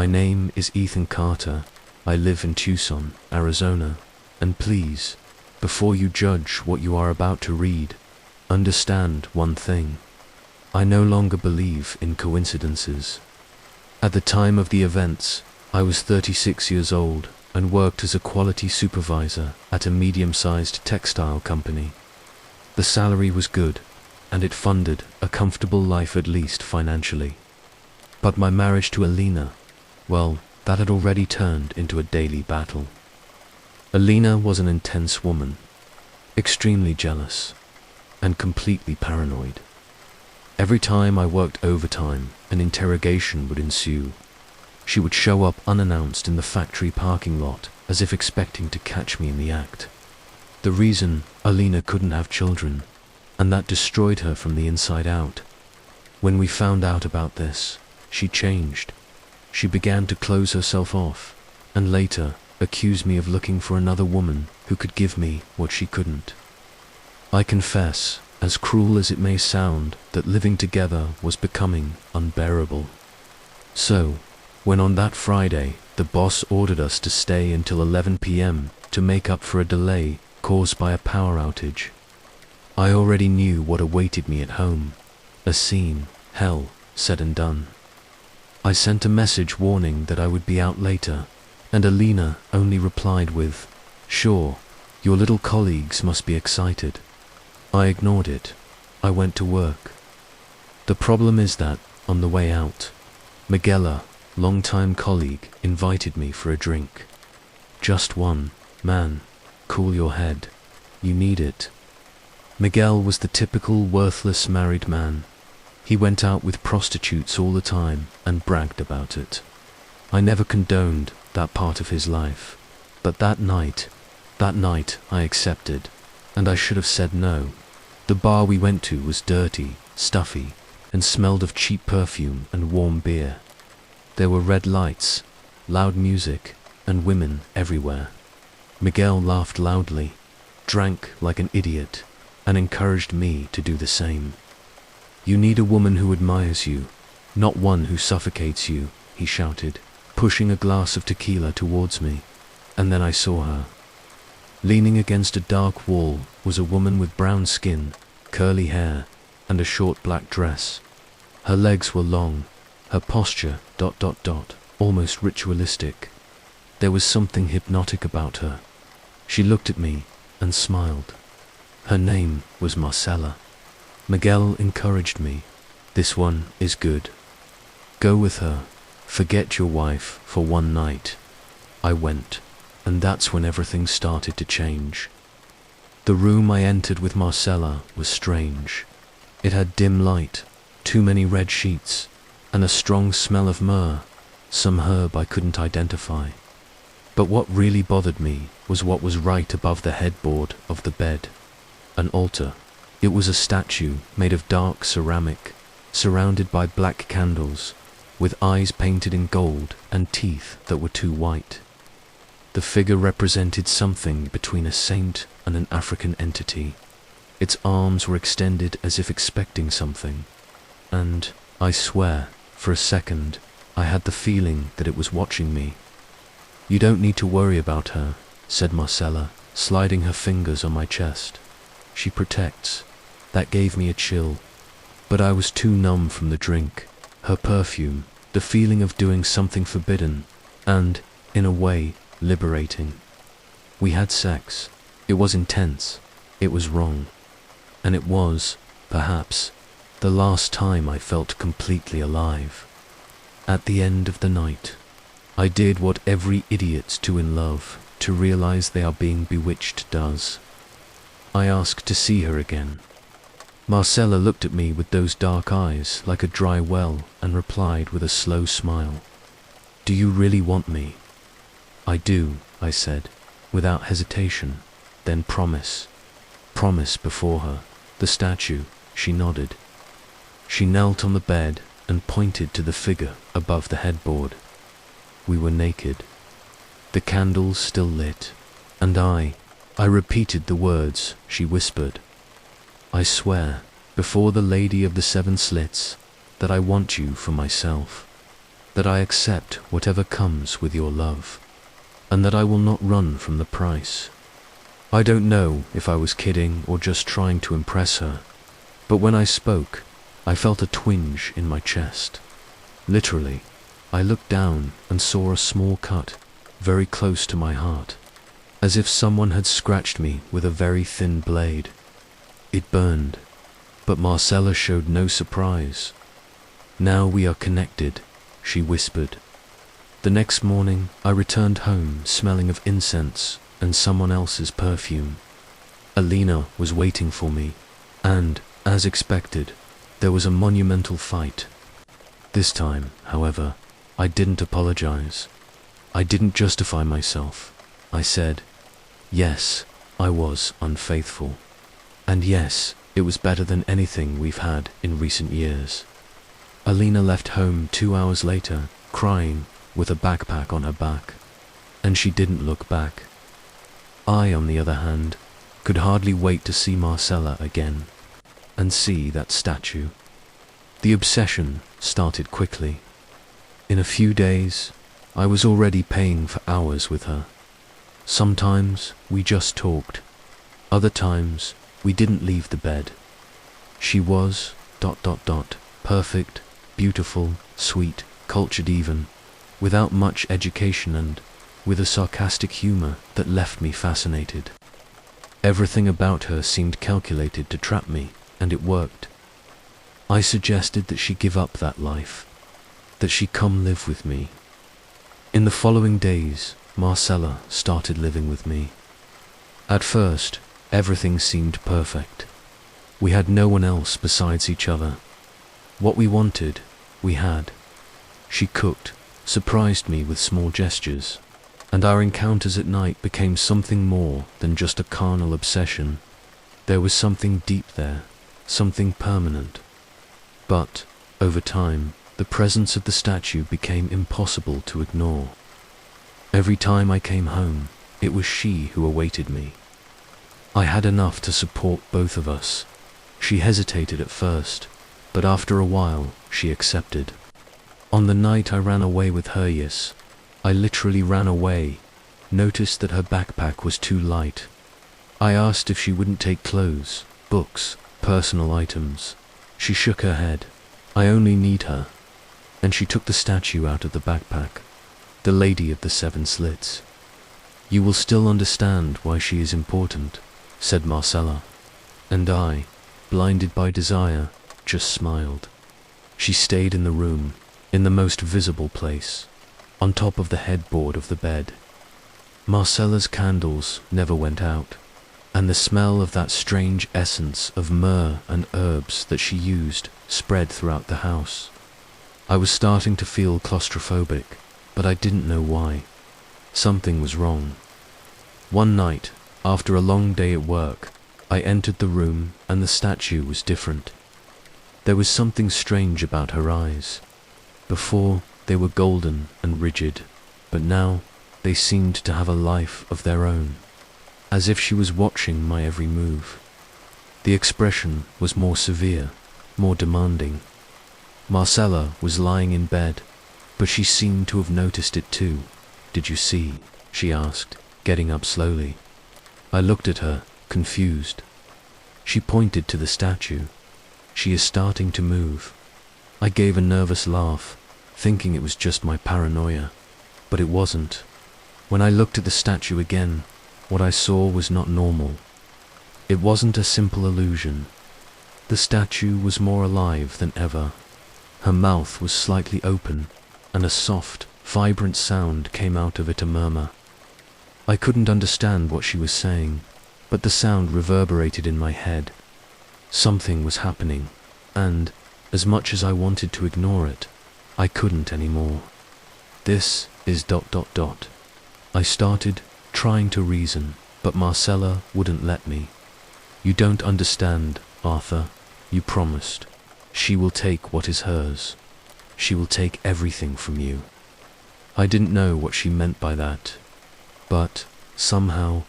name is Ethan Carter. I live in Tucson, Arizona, and please, before you judge what you are about to read, understand one thing. I no longer believe in coincidences. At the time of the events, I was 36 years old and worked as a quality supervisor at a medium-sized textile company. The salary was good, and it funded a comfortable life, at least financially. But my marriage to Alina, well, that had already turned into a daily battle. Alina was an intense woman, extremely jealous, and completely paranoid. Every time I worked overtime, an interrogation would ensue. She would show up unannounced in the factory parking lot, as if expecting to catch me in the act. The reason, Alina couldn't have children, and that destroyed her from the inside out. When we found out about this, she changed. She began to close herself off, and later accused me of looking for another woman who could give me what she couldn't. I confess, as cruel as it may sound, that living together was becoming unbearable. So, when on that Friday, the boss ordered us to stay until 11 p.m. to make up for a delay caused by a power outage, I already knew what awaited me at home. A scene, hell, said and done. I sent a message warning that I would be out later, and Alina only replied with, "Sure, your little colleagues must be excited." I ignored it. I went to work. The problem is that, on the way out, Marcella, longtime colleague, invited me for a drink. Just one. Man, cool your head. You need it. Miguel was the typical worthless married man. He went out with prostitutes all the time and bragged about it. I never condoned that part of his life. But that night I accepted, and I should have said no. The bar we went to was dirty, stuffy, and smelled of cheap perfume and warm beer. There were red lights, loud music, and women everywhere. Miguel laughed loudly, drank like an idiot, and encouraged me to do the same. "You need a woman who admires you, not one who suffocates you," he shouted, pushing a glass of tequila towards me, and then I saw her. Leaning against a dark wall was a woman with brown skin, curly hair, and a short black dress. Her legs were long, her posture ... almost ritualistic. There was something hypnotic about her. She looked at me and smiled. Her name was Marcella. Miguel encouraged me. "This one is good. Go with her. Forget your wife for one night." I went, and that's when everything started to change. The room I entered with Marcella was strange. It had dim light, too many red sheets, and a strong smell of myrrh, some herb I couldn't identify. But what really bothered me was what was right above the headboard of the bed. An altar. It was a statue made of dark ceramic, surrounded by black candles, with eyes painted in gold and teeth that were too white. The figure represented something between a saint and an African entity. Its arms were extended as if expecting something, and, I swear, for a second, I had the feeling that it was watching me. "You don't need to worry about her," said Marcella, sliding her fingers on my chest. "She protects." That gave me a chill, but I was too numb from the drink, her perfume, the feeling of doing something forbidden, and, in a way, liberating. We had sex. It was intense. It was wrong. And it was, perhaps, the last time I felt completely alive. At the end of the night, I did what every idiot too in love to realize they are being bewitched does. I asked to see her again. Marcella looked at me with those dark eyes like a dry well and replied with a slow smile. "Do you really want me?" "I do," I said, without hesitation. "Then promise." Promise before her, the statue, she nodded. She knelt on the bed and pointed to the figure above the headboard. We were naked. The candles still lit, and I repeated the words she whispered. "I swear, before the Lady of the Seven Slits, that I want you for myself." that I accept whatever comes with your love, and that I will not run from the price. I don't know if I was kidding or just trying to impress her, but when I spoke, I felt a twinge in my chest. Literally, I looked down and saw a small cut very close to my heart, as if someone had scratched me with a very thin blade. It burned, but Marcella showed no surprise. "Now we are connected," she whispered. The next morning, I returned home smelling of incense and someone else's perfume. Alina was waiting for me, and, as expected, there was a monumental fight. This time, however, I didn't apologize. I didn't justify myself. I said, yes, I was unfaithful. And yes, it was better than anything we've had in recent years. Alina left home 2 hours later, crying, with a backpack on her back. And she didn't look back. I, on the other hand, could hardly wait to see Marcella again, and see that statue. The obsession started quickly. In a few days, I was already paying for hours with her. Sometimes we just talked. Other times we didn't leave the bed. She was ... perfect, beautiful, sweet, cultured even, without much education and with a sarcastic humor that left me fascinated. Everything about her seemed calculated to trap me, and it worked. I suggested that she give up that life, that she come live with me. In the following days, Marcella started living with me. At first, everything seemed perfect. We had no one else besides each other. What we wanted, we had. She cooked, surprised me with small gestures, and our encounters at night became something more than just a carnal obsession. There was something deep there, something permanent. But, over time, the presence of the statue became impossible to ignore. Every time I came home, it was she who awaited me. I had enough to support both of us. She hesitated at first, but after a while, she accepted. On the night I ran away with her, yes, I literally ran away, noticed that her backpack was too light. I asked if she wouldn't take clothes, books, personal items. She shook her head. I only need her. And she took the statue out of the backpack, the Lady of the Seven Slits. You will still understand why she is important, said Marcella. And I, blinded by desire, just smiled. She stayed in the room, in the most visible place, on top of the headboard of the bed. Marcella's candles never went out, and the smell of that strange essence of myrrh and herbs that she used spread throughout the house. I was starting to feel claustrophobic, but I didn't know why. Something was wrong. One night, after a long day at work, I entered the room and the statue was different. There was something strange about her eyes. Before, they were golden and rigid, but now they seemed to have a life of their own, as if she was watching my every move. The expression was more severe, more demanding. Marcella was lying in bed, but she seemed to have noticed it too. Did you see? She asked, getting up slowly. I looked at her, confused. She pointed to the statue. She is starting to move. I gave a nervous laugh, thinking it was just my paranoia, but it wasn't. When I looked at the statue again, what I saw was not normal. It wasn't a simple illusion. The statue was more alive than ever. Her mouth was slightly open, and a soft, vibrant sound came out of it, a murmur. I couldn't understand what she was saying, but the sound reverberated in my head. Something was happening, and, as much as I wanted to ignore it, I couldn't anymore. This is ... I started, trying to reason, but Marcella wouldn't let me. You don't understand, Arthur. You promised. She will take what is hers. She will take everything from you. I didn't know what she meant by that, but, somehow,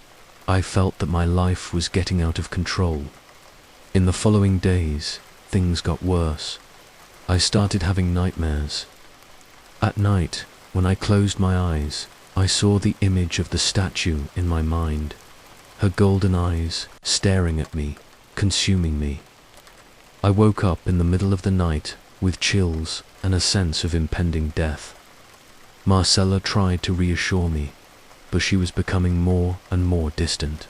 I felt that my life was getting out of control. In the following days, things got worse. I started having nightmares. At night, when I closed my eyes, I saw the image of the statue in my mind, her golden eyes staring at me, consuming me. I woke up in the middle of the night with chills and a sense of impending death. Marcella tried to reassure me, but she was becoming more and more distant.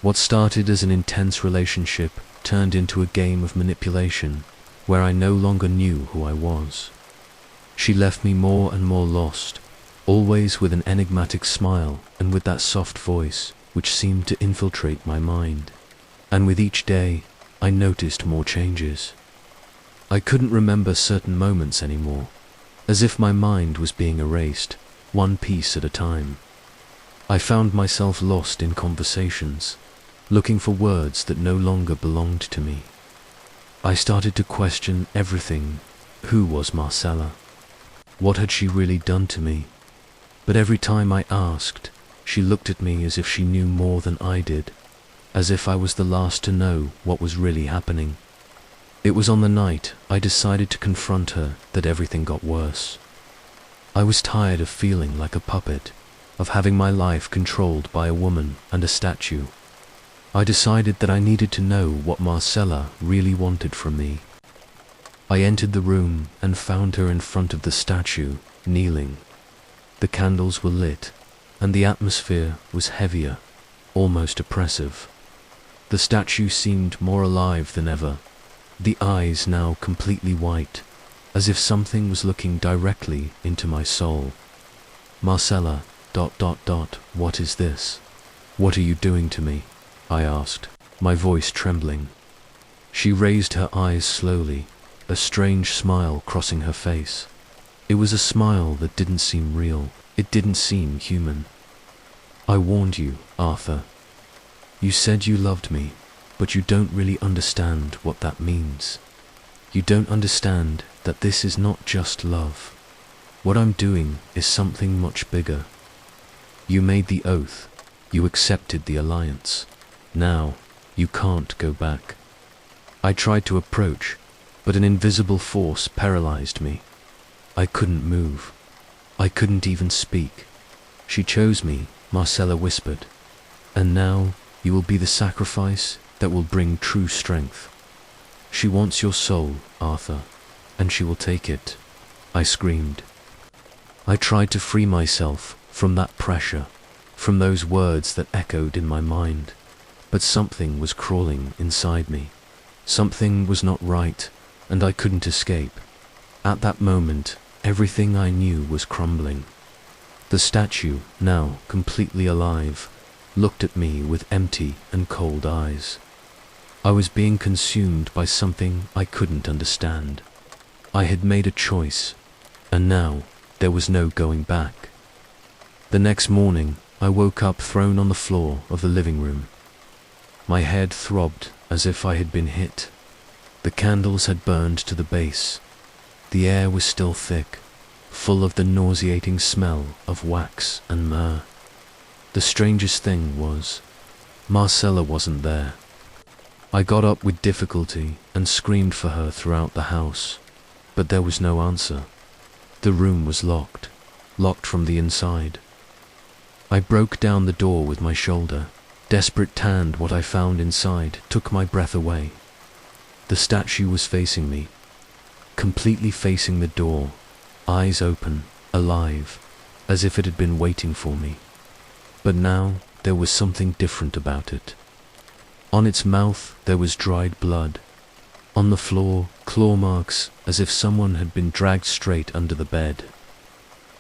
What started as an intense relationship turned into a game of manipulation, where I no longer knew who I was. She left me more and more lost, always with an enigmatic smile and with that soft voice which seemed to infiltrate my mind. And with each day, I noticed more changes. I couldn't remember certain moments anymore, as if my mind was being erased, one piece at a time. I found myself lost in conversations, looking for words that no longer belonged to me. I started to question everything. Who was Marcella? What had she really done to me? But every time I asked, she looked at me as if she knew more than I did, as if I was the last to know what was really happening. It was on the night I decided to confront her that everything got worse. I was tired of feeling like a puppet, of having my life controlled by a woman and a statue. I decided that I needed to know what Marcella really wanted from me. I entered the room and found her in front of the statue, kneeling. The candles were lit, and the atmosphere was heavier, almost oppressive. The statue seemed more alive than ever, the eyes now completely white, as if something was looking directly into my soul. Marcella, ... what is this? What are you doing to me? I asked, my voice trembling. She raised her eyes slowly, a strange smile crossing her face. It was a smile that didn't seem real. It didn't seem human. I warned you, Arthur. You said you loved me, but you don't really understand what that means. You don't understand that this is not just love. What I'm doing is something much bigger. You made the oath. You accepted the alliance. Now, you can't go back. I tried to approach, but an invisible force paralyzed me. I couldn't move. I couldn't even speak. She chose me, Marcella whispered. And now, you will be the sacrifice that will bring true strength. She wants your soul, Arthur, and she will take it, I screamed. I tried to free myself from that pressure, from those words that echoed in my mind, but something was crawling inside me. Something was not right, and I couldn't escape. At that moment, everything I knew was crumbling. The statue, now completely alive, looked at me with empty and cold eyes. I was being consumed by something I couldn't understand. I had made a choice, and now there was no going back. The next morning, I woke up thrown on the floor of the living room. My head throbbed as if I had been hit. The candles had burned to the base. The air was still thick, full of the nauseating smell of wax and myrrh. The strangest thing was, Marcella wasn't there. I got up with difficulty and screamed for her throughout the house, but there was no answer. The room was locked from the inside. I broke down the door with my shoulder. Desperate tanned what I found inside took my breath away. The statue was facing me, completely facing the door, eyes open, alive, as if it had been waiting for me. But now there was something different about it. On its mouth there was dried blood. On the floor, claw marks as if someone had been dragged straight under the bed.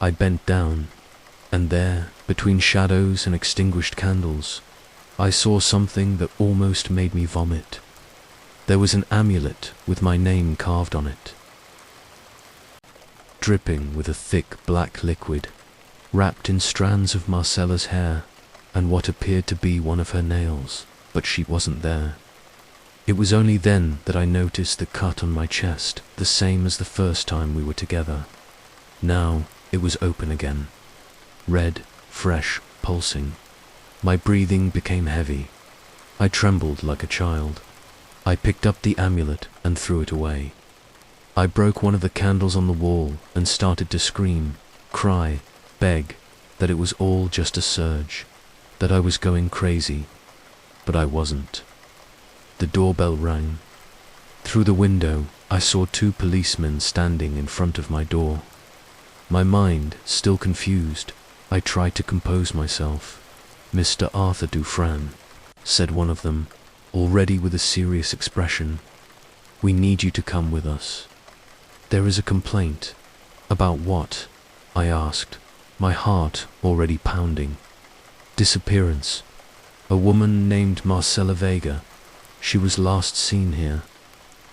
I bent down, and there, between shadows and extinguished candles, I saw something that almost made me vomit. There was an amulet with my name carved on it, dripping with a thick black liquid, wrapped in strands of Marcella's hair and what appeared to be one of her nails, but she wasn't there. It was only then that I noticed the cut on my chest, the same as the first time we were together. Now it was open again, red, fresh, pulsing. My breathing became heavy. I trembled like a child. I picked up the amulet and threw it away. I broke one of the candles on the wall and started to scream, cry, beg, that it was all just a surge, that I was going crazy, but I wasn't. The doorbell rang. Through the window, I saw 2 policemen standing in front of my door. My mind still confused, I tried to compose myself. "Mr. Arthur Dufresne," said one of them, already with a serious expression, "we need you to come with us. There is a complaint." "About what?" I asked, my heart already pounding. "Disappearance. A woman named Marcella Vega. She was last seen here."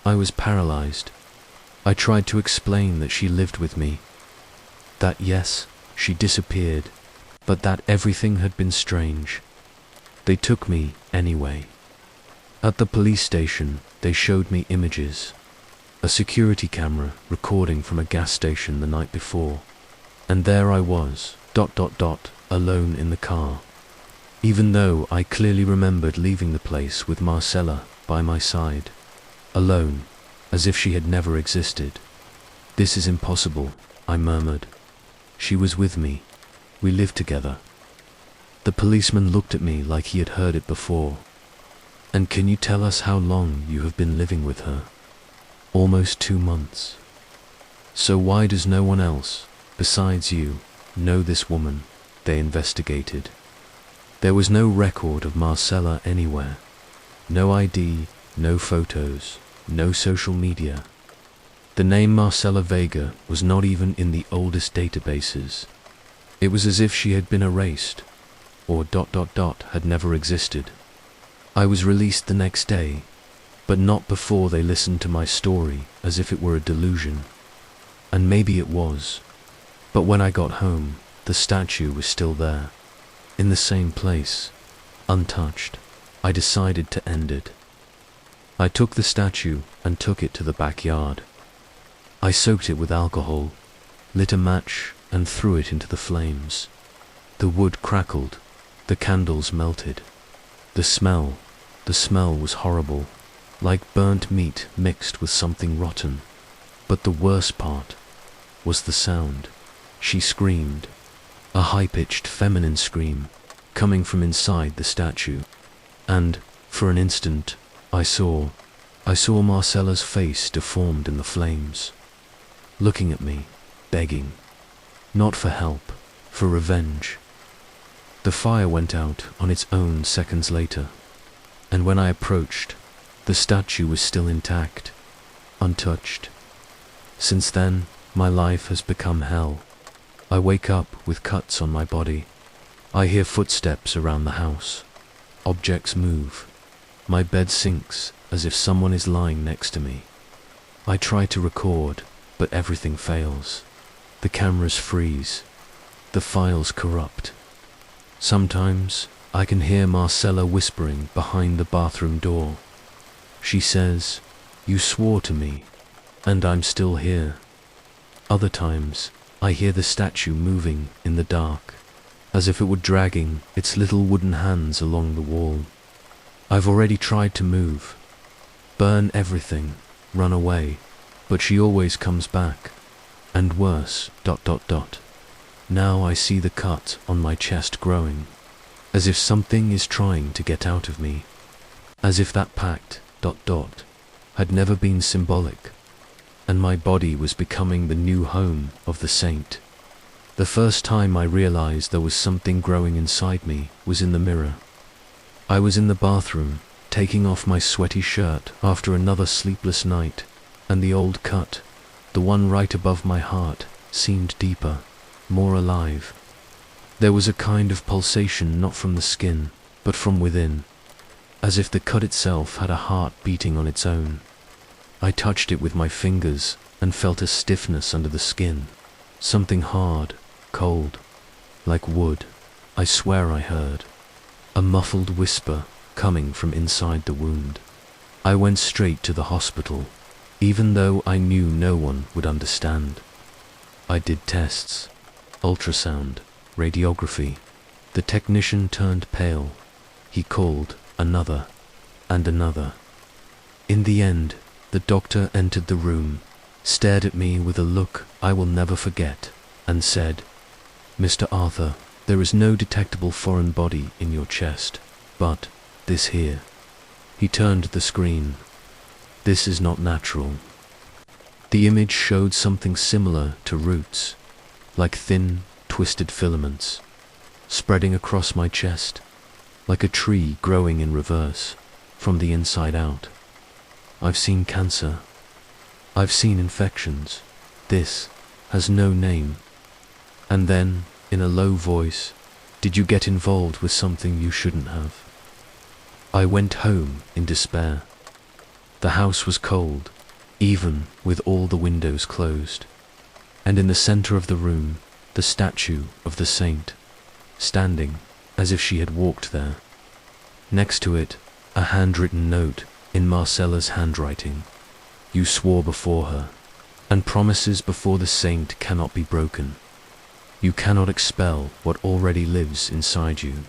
I was paralyzed. I tried to explain that she lived with me, that yes, she disappeared, but that everything had been strange. They took me anyway. At the police station, they showed me images. A security camera recording from a gas station the night before. And there I was, alone in the car. Even though I clearly remembered leaving the place with Marcella by my side. Alone, as if she had never existed. "This is impossible," I murmured. "She was with me. We lived together." The policeman looked at me like he had heard it before. "And can you tell us how long you have been living with her?" "Almost 2 months." "So why does no one else, besides you, know this woman?" They investigated. There was no record of Marcella anywhere. No ID, no photos, no social media. The name Marcella Vega was not even in the oldest databases. It was as if she had been erased, or had never existed. I was released the next day, but not before they listened to my story as if it were a delusion. And maybe it was. But when I got home, the statue was still there, in the same place, untouched. I decided to end it. I took the statue and took it to the backyard. I soaked it with alcohol, lit a match and threw it into the flames. The wood crackled, the candles melted. The smell was horrible, like burnt meat mixed with something rotten. But the worst part was the sound. She screamed, a high-pitched feminine scream, coming from inside the statue. And, for an instant, I saw Marcella's face deformed in the flames, looking at me, begging, not for help, for revenge. The fire went out on its own seconds later, and when I approached, the statue was still intact, untouched. Since then, my life has become hell. I wake up with cuts on my body. I hear footsteps around the house. Objects move. My bed sinks as if someone is lying next to me. I try to record, but everything fails. The cameras freeze. The files corrupt. Sometimes I can hear Marcella whispering behind the bathroom door. She says, "You swore to me, and I'm still here." Other times, I hear the statue moving in the dark, as if it were dragging its little wooden hands along the wall. I've already tried to move, burn everything, run away, but she always comes back, and worse, Now I see the cut on my chest growing, as if something is trying to get out of me, as if that pact, had never been symbolic, and my body was becoming the new home of the saint. The first time I realized there was something growing inside me was in the mirror. I was in the bathroom, taking off my sweaty shirt after another sleepless night, and the old cut, the one right above my heart, seemed deeper, more alive. There was a kind of pulsation not from the skin, but from within, as if the cut itself had a heart beating on its own. I touched it with my fingers and felt a stiffness under the skin, something hard, cold, like wood. I swear I heard a muffled whisper coming from inside the wound. I went straight to the hospital, even though I knew no one would understand. I did tests, ultrasound, radiography. The technician turned pale. He called another and another. In the end, the doctor entered the room, stared at me with a look I will never forget, and said, "Mr. Arthur, there is no detectable foreign body in your chest, but this here." He turned the screen. "This is not natural." The image showed something similar to roots, like thin, twisted filaments, spreading across my chest, like a tree growing in reverse, from the inside out. I've seen cancer. I've seen infections. This has no name. And then, in a low voice, "Did you get involved with something you shouldn't have?" I went home in despair. The house was cold, even with all the windows closed. And in the center of the room, the statue of the saint, standing as if she had walked there. Next to it, a handwritten note in Marcella's handwriting. "You swore before her, and promises before the saint cannot be broken. You cannot expel what already lives inside you."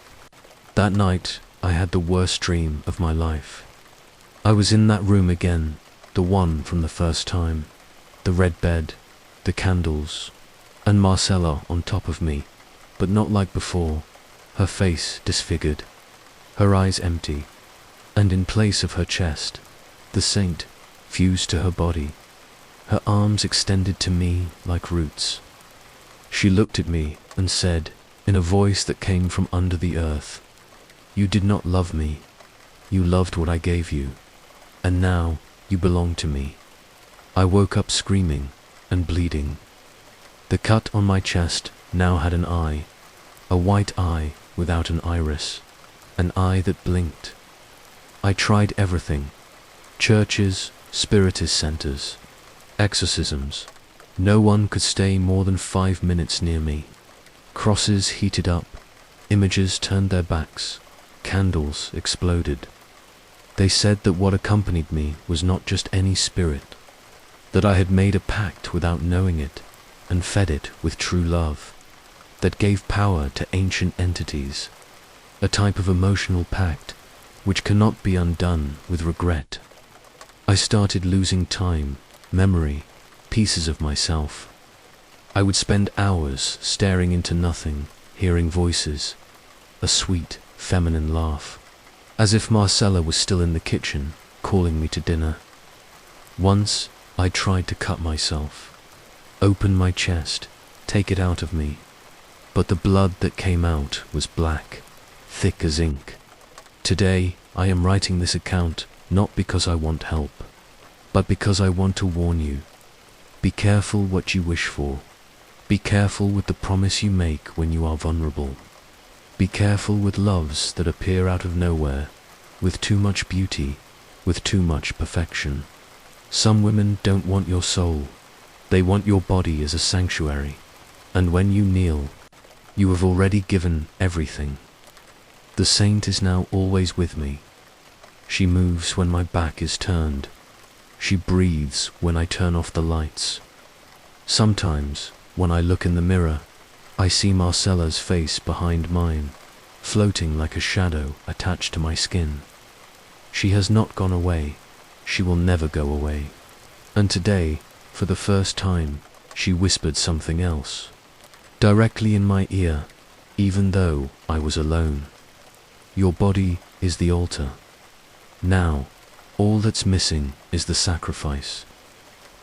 That night, I had the worst dream of my life. I was in that room again, the one from the first time. The red bed, the candles, and Marcella on top of me, but not like before, her face disfigured, her eyes empty, and in place of her chest, the saint fused to her body, her arms extended to me like roots. She looked at me and said, in a voice that came from under the earth, "You did not love me. You loved what I gave you, and now you belong to me." I woke up screaming and bleeding. The cut on my chest now had an eye, a white eye without an iris, an eye that blinked. I tried everything: churches, spiritist centers, exorcisms. No one could stay more than 5 minutes near me. Crosses heated up, images turned their backs, candles exploded. They said that what accompanied me was not just any spirit, that I had made a pact without knowing it, and fed it with true love, that gave power to ancient entities, a type of emotional pact which cannot be undone with regret. I started losing time, memory, pieces of myself. I would spend hours staring into nothing, hearing voices, a sweet, feminine laugh, as if Marcella was still in the kitchen, calling me to dinner. Once, I tried to cut myself, open my chest, take it out of me, but the blood that came out was black, thick as ink. Today, I am writing this account not because I want help, but because I want to warn you. Be careful what you wish for. Be careful with the promise you make when you are vulnerable. Be careful with loves that appear out of nowhere, with too much beauty, with too much perfection. Some women don't want your soul. They want your body as a sanctuary. And when you kneel, you have already given everything. The saint is now always with me. She moves when my back is turned. She breathes when I turn off the lights. Sometimes, when I look in the mirror, I see Marcella's face behind mine, floating like a shadow attached to my skin. She has not gone away. She will never go away. And today, for the first time, she whispered something else, directly in my ear, even though I was alone. "Your body is the altar. Now, all that's missing is the sacrifice.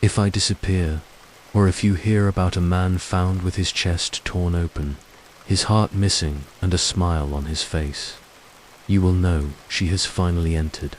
If I disappear, or if you hear about a man found with his chest torn open, his heart missing and a smile on his face, you will know she has finally entered."